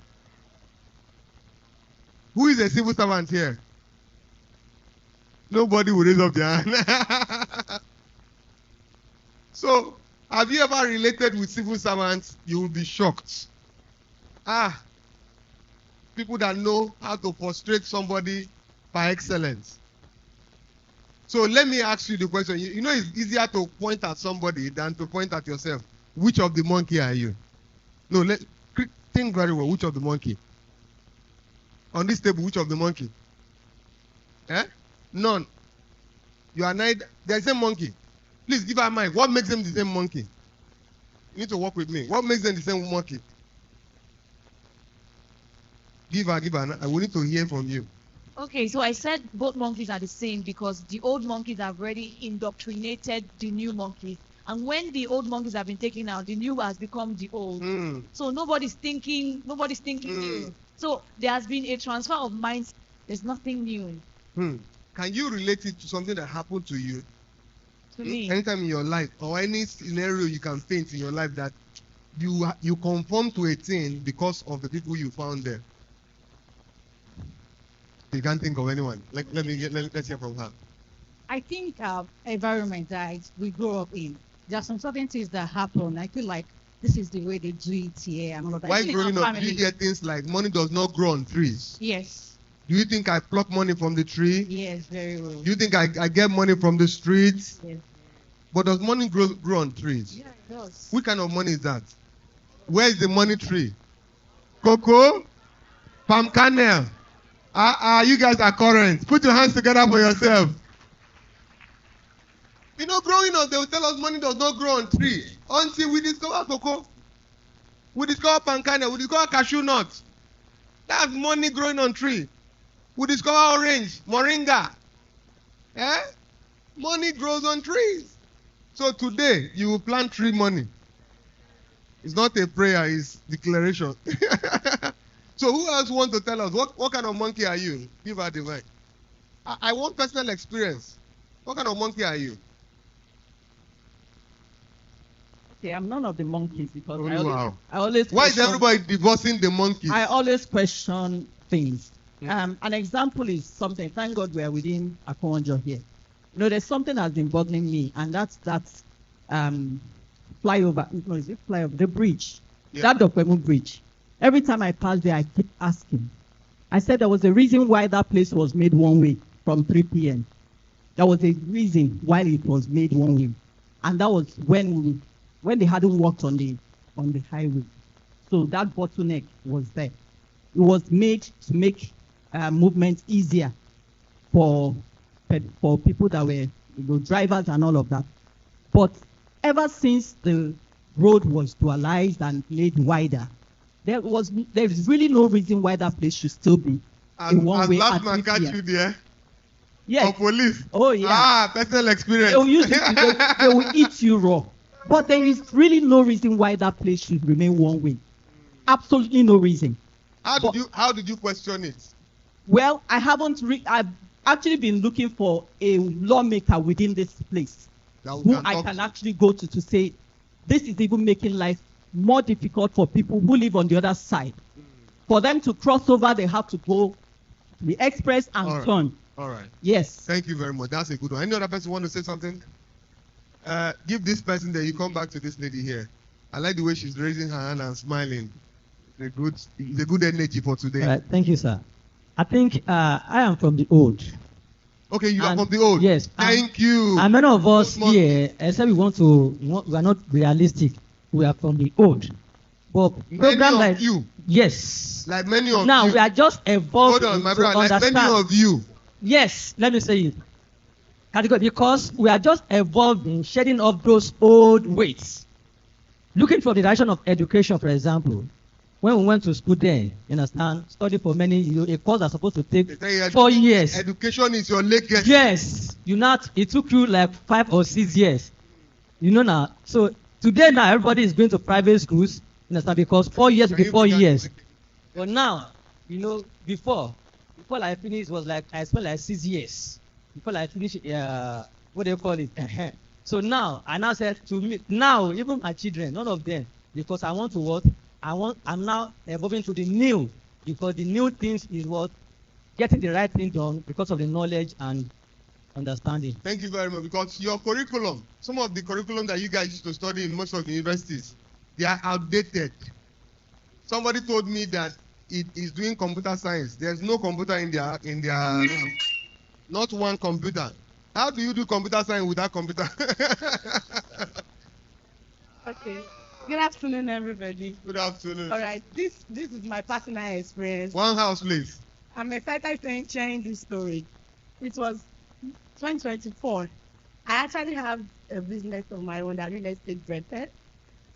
Who is a civil servant here? Nobody will raise up their hand. So, have you ever related with civil servants? You will be shocked. People that know how to frustrate somebody by excellence. So let me ask you the question. You know it's easier to point at somebody than to point at yourself. Which of the monkey are you? No, think very well. Which of the monkey? On this table, which of the monkey? None. You are neither. There is a monkey. Please give her a mic. What makes them the same monkey? You need to work with me. What makes them the same monkey? Give her. I will need to hear from you. Okay, so I said both monkeys are the same because the old monkeys have already indoctrinated the new monkeys. And when the old monkeys have been taken out, the new has become the old. So nobody's thinking new. So there has been a transfer of minds. There's nothing new. Can you relate it to something that happened to you? To me. Anytime in your life or any scenario you can paint in your life that you conform to a thing because of the people you found there. You can't think of anyone. Let's hear from her. I think environment that we grow up in, there are some certain things that happen. I feel like this is the way they do it here. And all that. Why growing up, do you hear things like money does not grow on trees? Yes. Do you think I pluck money from the tree? Yes, very well. Do you think I get money from the streets? Yes. But does money grow on trees? Yeah, it does. What kind of money is that? Where is the money tree? Cocoa? Palm kernel? You guys are current. Put your hands together for yourself. You know, growing up, they will tell us money does not grow on tree until we discover cocoa. We discover palm kernel. We discover cashew nuts. That's money growing on tree. We discover orange, moringa. Money grows on trees. So today, you will plant tree money. It's not a prayer, it's declaration. So who else wants to tell us? What kind of monkey are you? Give her the mic. I want personal experience. What kind of monkey are you? Okay, I'm none of the monkeys because I always Why is question, everybody divorcing the monkeys? I always question things. An example is something. Thank God we are within Akonjo here. You know, there's something that's been bothering me, and that's flyover. No, is it flyover? The bridge. Yeah. That Dokwemu bridge. Every time I pass there, I keep asking. I said there was a reason why that place was made one way from 3 p.m. There was a reason why it was made one way, and that was when they hadn't worked on the highway. So that bottleneck was there. It was made to make movement easier for people that were drivers and all of that. But ever since the road was dualized and made wider, there is really no reason why that place should still be a one-way last at man 3 catch p.m. you there? Yes. Or police? Oh yeah. Personal experience. They will, they will eat you raw. But there is really no reason why that place should remain one way. Absolutely no reason. How did you question it? Well, I've actually been looking for a lawmaker within this place who I can actually go to say, this is even making life more difficult for people who live on the other side. For them to cross over, they have to go the express and turn. All right. Yes. Thank you very much. That's a good one. Any other person want to say something? Give this person there. You come back to this lady here. I like the way she's raising her hand and smiling. The good energy for today. All right. Thank you, sir. I think I am from the old. Okay, you are from the old. Yes. Thank you. And many of us here, except we are not realistic. We are from the old. But program like you. Yes. Like many of you. Now we are just evolved. Hold on, my brother. Like many of you. Yes, let me say it. Because we are just evolved in shedding off those old ways. Looking for the direction of education, for example. When we went to school there, you understand, study for many years, a course that's supposed to take 4 years. Education is your legacy. Yes. It took you like 5 or 6 years. You know now. So today now everybody is going to private schools, you understand, because 4 years will be 4 years. But now, before I finished was like, I spent like 6 years. Before I finished, what do you call it? So now, I now said to me, now even my children, none of them, because I want to what? I'm now evolving to the new, because the new things is what? Getting the right thing done because of the knowledge and understanding. Thank you very much, because your curriculum, some of the curriculum that you guys used to study in most of the universities, they are outdated. Somebody told me that it is doing computer science. There's no computer in their not one computer. How do you do computer science without computer? Okay. Good afternoon, everybody. Good afternoon. All right. This is my personal experience. One house, please. I'm excited to sharing this story. It was 2024. I actually have a business of my own, that real estate rented.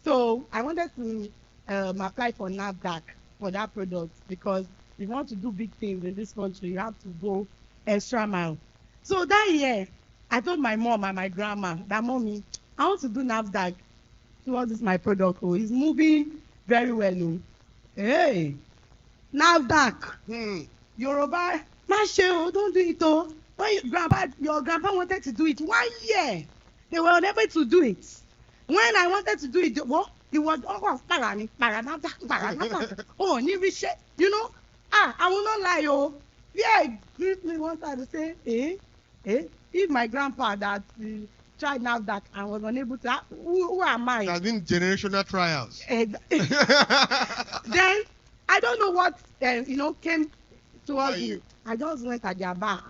So I wanted to apply for NAFDAC for that product, because if you want to do big things in this country, you have to go extra mile. So that year, I told my mom and my grandma that, Mommy, I want to do NAFDAC towards this my product. Oh, it's moving very well. Oh. Hey, NAFDAC. Yoruba, Mashe, don't do it. Oh. When your grandpa wanted to do it 1 year, they were unable to do it. When I wanted to do it, well, it was I will not lie, oh. Yeah, give me one time to say, if my grandpa that tried NAFDAC and was unable to, who am I? It has been generational trials. Then I don't know what came towards me. I just went at their back.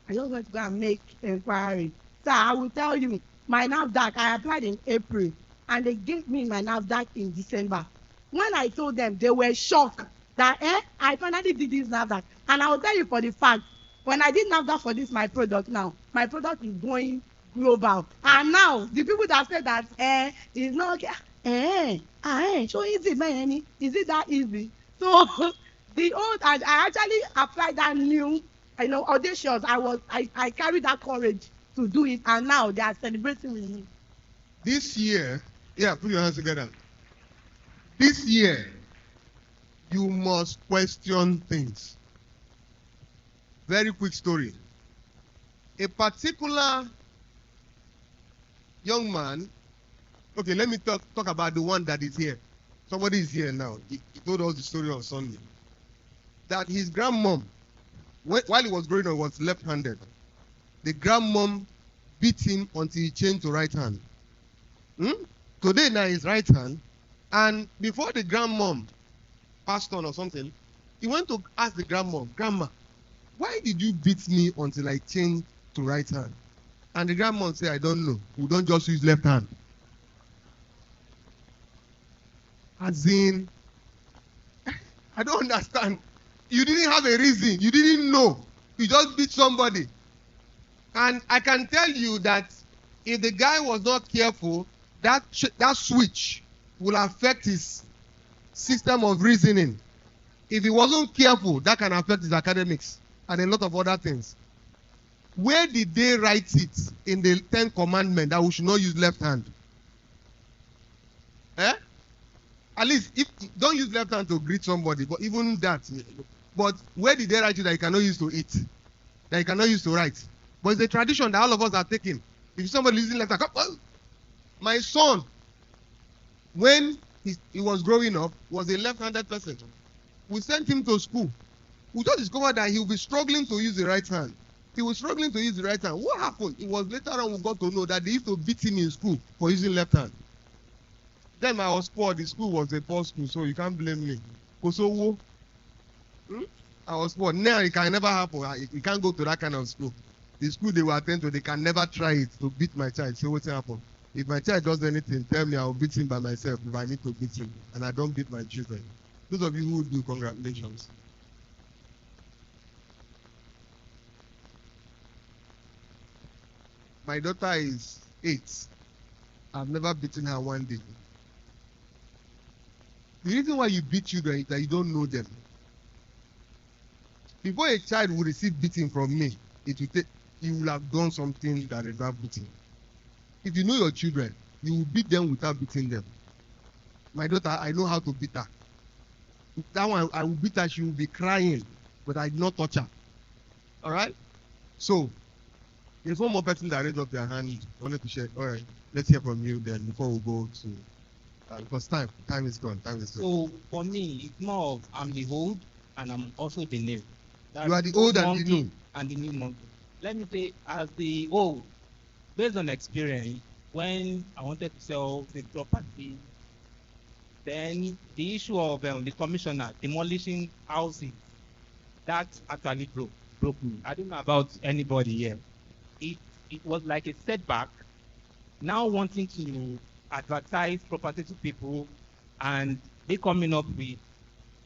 I just went to go and make inquiry. So I will tell you, my NAFDAC, I applied in April, and they gave me my NAFDAC in December. When I told them, they were shocked that I finally did this NAFDAC. And I will tell you for the fact, when I did NAFDAC for this my product now, my product is going global. And now the people that say that it's not so easy, man. Is it that easy? So I actually applied that new, audacious. I carried that courage to do it, and now they are celebrating with me. This year, put your hands together. This year, you must question things. Very quick story. A particular young man, okay, let me talk about the one that is here. Somebody is here now. He told us the story on Sunday. That his grandmom, while he was growing up, was left-handed. The grandmom beat him until he changed to right hand. Today now is right hand. And before the grandmom passed on or something, he went to ask the grandmom, Grandma, why did you beat me until I changed to right hand? And the grandmom said, I don't know. We don't just use left hand. As in, I don't understand. You didn't have a reason. You didn't know. You just beat somebody. And I can tell you that if the guy was not careful, that switch will affect his system of reasoning. If he wasn't careful, that can affect his academics and a lot of other things. Where did they write it in the 10th commandment that we should not use left hand? Eh? At least, if don't use left hand to greet somebody, but even that. But where did they write it that you cannot use to eat? That you cannot use to write? But it's a tradition that all of us are taking. If somebody using left hand, well, my son, when he was growing up, was a left-handed person. We sent him to school. We just discovered that he will be struggling to use the right hand. He was struggling to use the right hand. What happened? It was later on we got to know that they used to beat him in school for using left hand. Then I was poor. The school was a poor school, so you can't blame me. Kosovo. I was poor. Now it can never happen. You can't go to that kind of school. The school they will attend to, they can never try it to beat my child. So what's happen? If my child does anything, tell me I will beat him by myself if I need to beat him. And I don't beat my children. Those of you who do, congratulations. My daughter is 8. I've never beaten her one day. The reason why you beat children is that you don't know them. Before a child will receive beating from me, it will take, you will have done something that is not beating. If you know your children, you will beat them without beating them. My daughter, I know how to beat her. That one, I will beat her, she will be crying, but I did not touch her. All right? So, there's one more person that raised up their hand. I wanted to share. All right, let's hear from you then before we go to, because time is gone. Time is gone. So, for me, it's more of I'm the old and I'm also the new. You are the old and the new. And the new monkey. Let me say, as the old, based on experience, when I wanted to sell the property, then the issue of the commissioner demolishing housing, that actually broke me. I don't know about anybody here. It was like a setback. Now wanting to advertise property to people, and they coming up with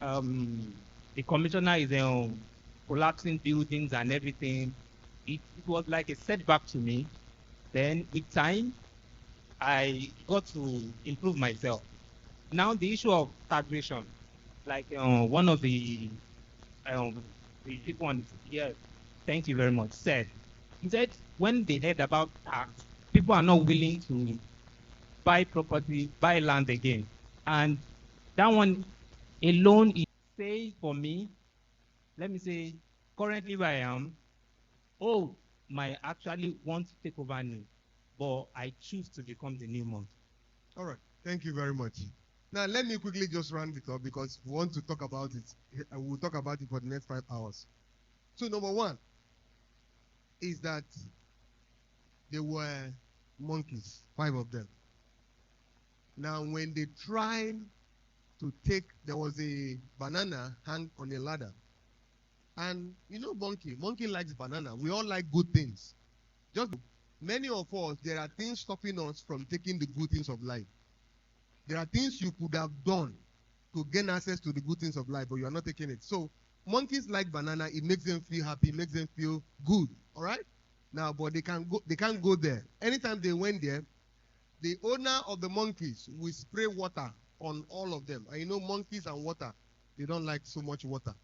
the commissioner is collapsing buildings and everything. It was like a setback to me. Then with time, I got to improve myself. Now the issue of taxation, like one of the people on here, thank you very much, said, he said when they heard about tax, people are not willing to buy property, buy land again. And that one alone is say for me, let me say, currently where I am, might actually want to take over new, but I choose to become the new monk. All right, thank you very much. Now, let me quickly just round it up because we want to talk about it. We'll talk about it for the next 5 hours. So, number one is that there were monkeys, 5 of them. Now, when they tried to take, there was a banana hung on a ladder. And you know monkey likes banana. We all like good things. Just many of us, there are things stopping us from taking the good things of life. There are things you could have done to gain access to the good things of life, but you are not taking it. So monkeys like banana. It makes them feel happy. It makes them feel good. All right. Now, but they can't go there. Anytime they went there, the owner of the monkeys will spray water on all of them. And you know, monkeys and water, they don't like so much water.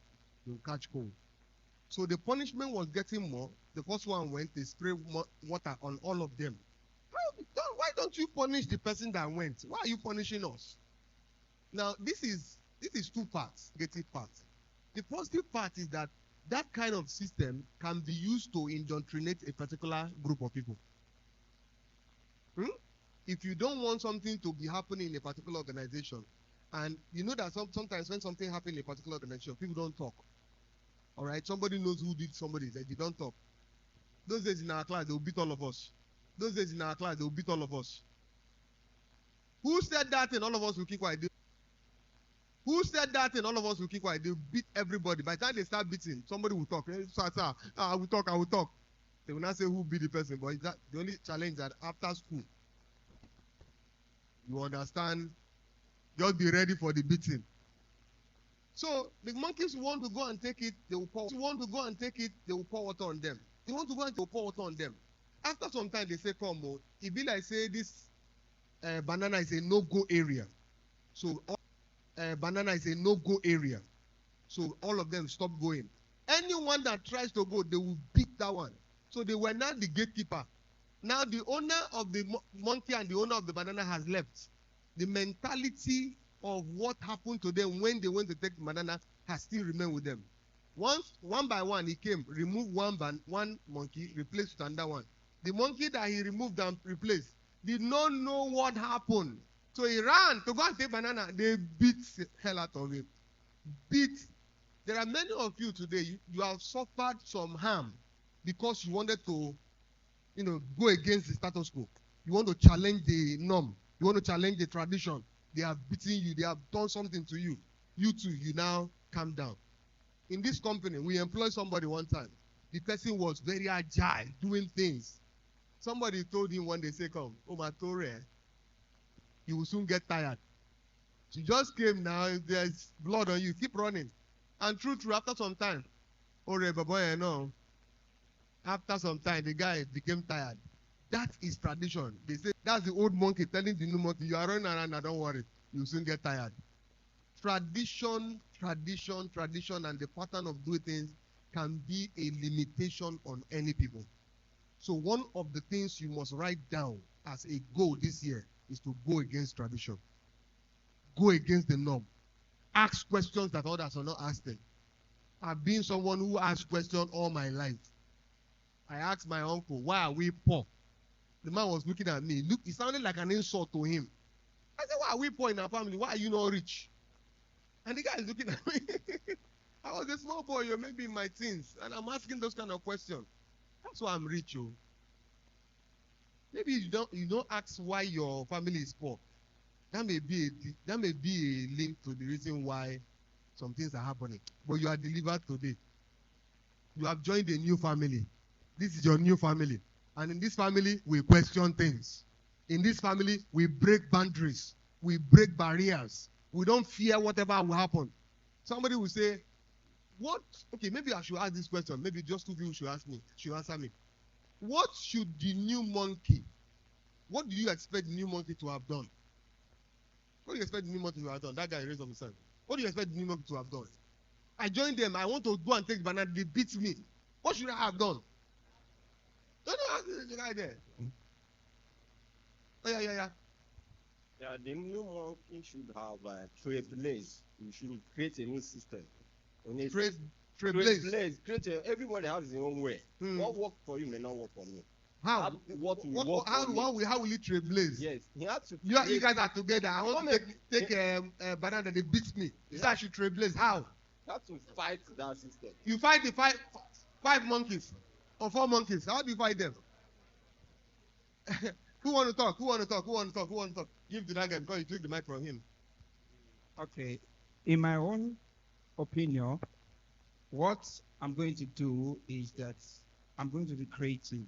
They'll catch cold. So the punishment was getting more. The first one went, they spray water on all of them. Why don't you punish the person that went? Why are you punishing us? Now, this is 2 parts, negative part. The positive part is that kind of system can be used to indoctrinate a particular group of people. If you don't want something to be happening in a particular organization, and you know that sometimes when something happens in a particular organization, people don't talk. All right, somebody knows who did somebody, they don't talk. Those days in our class, they will beat all of us. Those days in our class, they will beat all of us. Who said that and all of us will keep quiet? Who said that and all of us will keep quiet? They will beat everybody. By the time they start beating, somebody will talk. I will talk. They will not say who beat the person, but that the only challenge that after school, you understand, just be ready for the beating. So the monkeys want to go and take it, they will pour water on them. They want to go and report on them. After some time, they say, come on. It be like say this banana is a no-go area. So banana is a no-go area. So all of them stop going. Anyone that tries to go, they will beat that one. So they were now the gatekeeper. Now the owner of the monkey and the owner of the banana has left. The mentality of what happened to them when they went to take the banana has still remained with them. Once, one by one, he came, removed one monkey, replaced with another one. The monkey that he removed and replaced did not know what happened. So he ran to go and take banana. They beat the hell out of him. Beat. There are many of you today, you have suffered some harm because you wanted to, go against the status quo. You want to challenge the norm. You want to challenge the tradition. They have beaten you. They have done something to you. You too, you now calm down. In this company, we employed somebody one time. The person was very agile, doing things. Somebody told him one day, say, come, Omatore, you will soon get tired. She just came now, if there's blood on you, keep running. And true, after some time, after some time, the guy became tired. That is tradition. They say that's the old monkey telling the new monkey, you are running around, now don't worry, you'll soon get tired. Tradition, and the pattern of doing things can be a limitation on any people. So one of the things you must write down as a goal this year is to go against tradition. Go against the norm. Ask questions that others are not asking. I've been someone who asks questions all my life. I asked my uncle, why are we poor? The man was looking at me. Look, it sounded like an insult to him. I said, why are we poor in our family? Why are you not rich? And the guy is looking at me. I was a small boy, you're maybe in my teens, and I'm asking those kind of questions. That's why I'm rich, yo. Maybe you don't ask why your family is poor. That may be a link to the reason why some things are happening. But you are delivered today. You have joined a new family. This is your new family. And in this family, we question things. In this family, we break boundaries. We break barriers. We don't fear whatever will happen. Somebody will say, okay, maybe I should ask this question. Maybe just two people should answer me. What should the new monkey, what do you expect the new monkey to have done? What do you expect the new monkey to have done? That guy raised up his hand. What do you expect the new monkey to have done? I joined them. I want to go and take the banana. They beat me. What should I have done? Don't ask the guy there. Oh, yeah. Yeah, the new monkey should have trailblaze. You should create a new system. Trailblaze. Everybody has his own way. What works for you may not work for me. How will you trailblaze? Yes, he had to. You guys are together. I want to take a banana. They beat me. You say I should trailblaze. How? You have to fight that system. You fight the five monkeys or 4 monkeys. How do you fight them? Who want to talk? Give the that guy because you took the mic from him. Okay. In my own opinion, what I'm going to do is that I'm going to be creative.